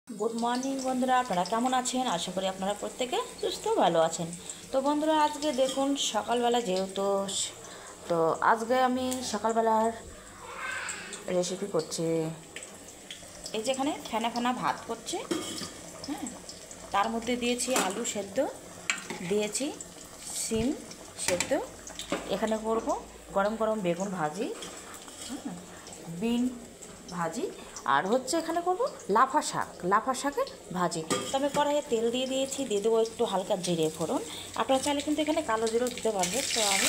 Good morning বন্ধুরা, আপনারা কেমন আছেন? আশা করি আপনারা প্রত্যেকে সুস্থ ভালো আছেন। তো বন্ধুরা, আজকে দেখুন সকালবেলা যেহেতু তো আজকে আমি সকালবেলার রেসিপি করছি। এই যেখানে ফেনা ফেনা ভাত করছে, হ্যাঁ, তার মধ্যে দিয়েছি আলু সেদ্ধ, দিয়েছি সিম সেদ্ধ, এখানে করব গরম গরম বেগুন ভাজি, বিন ভাজি, আর হচ্ছে এখানে করব লাফা শাকের ভাজি। তো আমি কড়াইয়ে তেল দিয়ে দিয়েছি, দিয়ে দেবো একটু হালকা জিরে ফোড়ন। আপনারা চাইলে কিন্তু এখানে কালো জিরেও দিতে পারবেন। তো আমি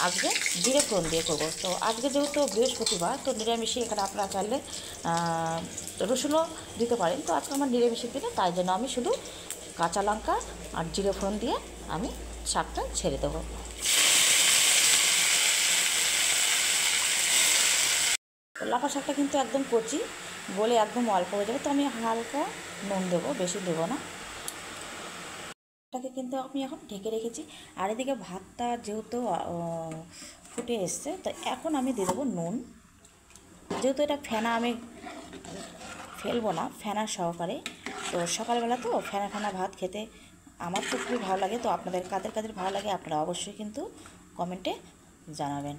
আজকে জিরে ফোড়ন দিয়ে করবো। তো আজকে যেহেতু বৃহস্পতিবার, তো নিরামিষই এখানে আপনারা চাইলে রসুনও দিতে পারেন। তো আজকে আমার নিরামিষের দিনে, তাই জন্য আমি শুধু কাঁচা লঙ্কা আর জিরে ফোড়ন দিয়ে আমি শাকটা ছেড়ে দেবো। লাফা শাকটা কিন্তু একদম কচি, গলে একদম অল্প হয়ে যাবে। তো আমি হালকা নুন দেবো, বেশি দেবো না। এটাকে কিন্তু আমি এখন ঢেকে রেখেছি। আর এদিকে ভাতটা যেহেতু ফুটে এসছে, তো এখন আমি দিয়ে দেবো নুন। যেহেতু এটা ফেনা আমি ফেলবো না, ফেনা সহকারে। তো সকালবেলা তো ফেনা ফেনা ভাত খেতে আমার তো খুবই ভালো লাগে। তো আপনাদের কাদের কাদের ভালো লাগে আপনারা অবশ্যই কিন্তু কমেন্টে জানাবেন।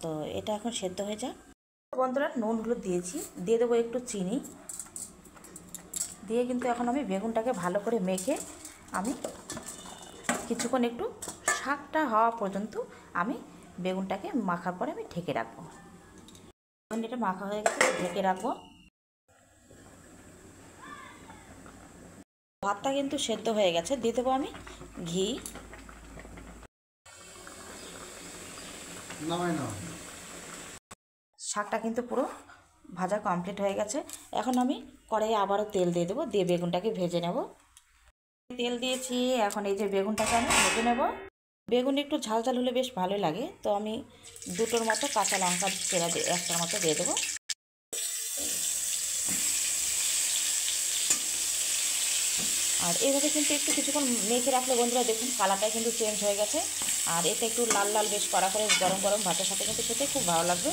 তো এটা এখন সেদ্ধ হয়ে যাক। বন্ধুরা, নুন হলুদ দিয়েছি, দিয়ে দেবো একটু চিনি দিয়ে কিন্তু এখন আমি বেগুনটাকে ভালো করে মেখে আমি কিছুক্ষণ একটু শাকটা হওয়া পর্যন্ত আমি বেগুনটাকে মাখার পরে আমি ঢেকে রাখবো। এটা মাখা হয়ে গেছে, ঢেকে রাখবো। ভাতটা কিন্তু সেদ্ধ হয়ে গেছে, দিয়ে দেবো আমি ঘি। শাকটা কিন্তু পুরো ভাজা কমপ্লিট হয়ে গেছে। এখন আমি কড়াইয়ে আবারও তেল দিয়ে দেবো, দিয়ে বেগুনটাকে ভেজে নেব। তেল দিয়েছি, এখন এই যে বেগুনটাকে আমি ভেজে নেব। বেগুন একটু ঝাল ঝাল হলে বেশ ভালোই লাগে। তো আমি দুটোর মতো কাঁচা লঙ্কা চেরা একটার মতো দিয়ে দেবো। আর এইভাবে কিন্তু একটু কিছুক্ষণ মেখে রাখলে বন্ধুরা দেখুন কালারটাই কিন্তু চেঞ্জ হয়ে গেছে। আর এটা একটু লাল লাল বেশ কড়া করে গরম গরম ভাতের সাথে কিন্তু খেতে খুব ভালো লাগবে।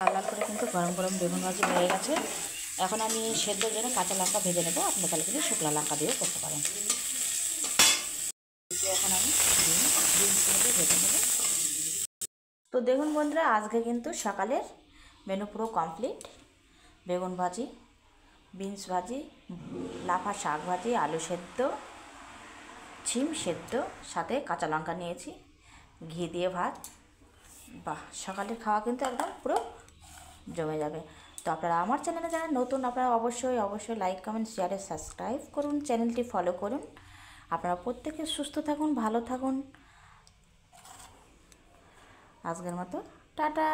লাল লাল করে কিন্তু গরম গরম বেগুন ভাজি হয়ে গেছে। এখন আমি সেদ্ধর জন্য কাঁচা লঙ্কা ভেজে নেবো। আপনার তাহলে কিন্তু শুকনো লঙ্কা দিয়েও করতে পারেন। এখন আমি বিনসগুলোকে ভেজে নেব। তো দেখুন বন্ধুরা, আজকে কিন্তু সকালের মেনু পুরো কমপ্লিট। বেগুন ভাজি, বিনস ভাজি, লাফা শাক ভাজি, আলু সেদ্ধ, ছিম সেদ্ধ, সাথে কাঁচা লঙ্কা নিয়েছি, ঘি দিয়ে ভাত। বাহ, সকালের খাওয়া কিন্তু একদম পুরো জমে যাবে। তো আপনারা আমার চ্যানেলে যারা নতুন, আপনারা অবশ্যই লাইক কমেন্ট শেয়ারে সাবস্ক্রাইব করুন, চ্যানেলটি ফলো করুন। আপনারা প্রত্যেকে সুস্থ থাকুন, ভালো থাকুন। আজকের মতো টাটা।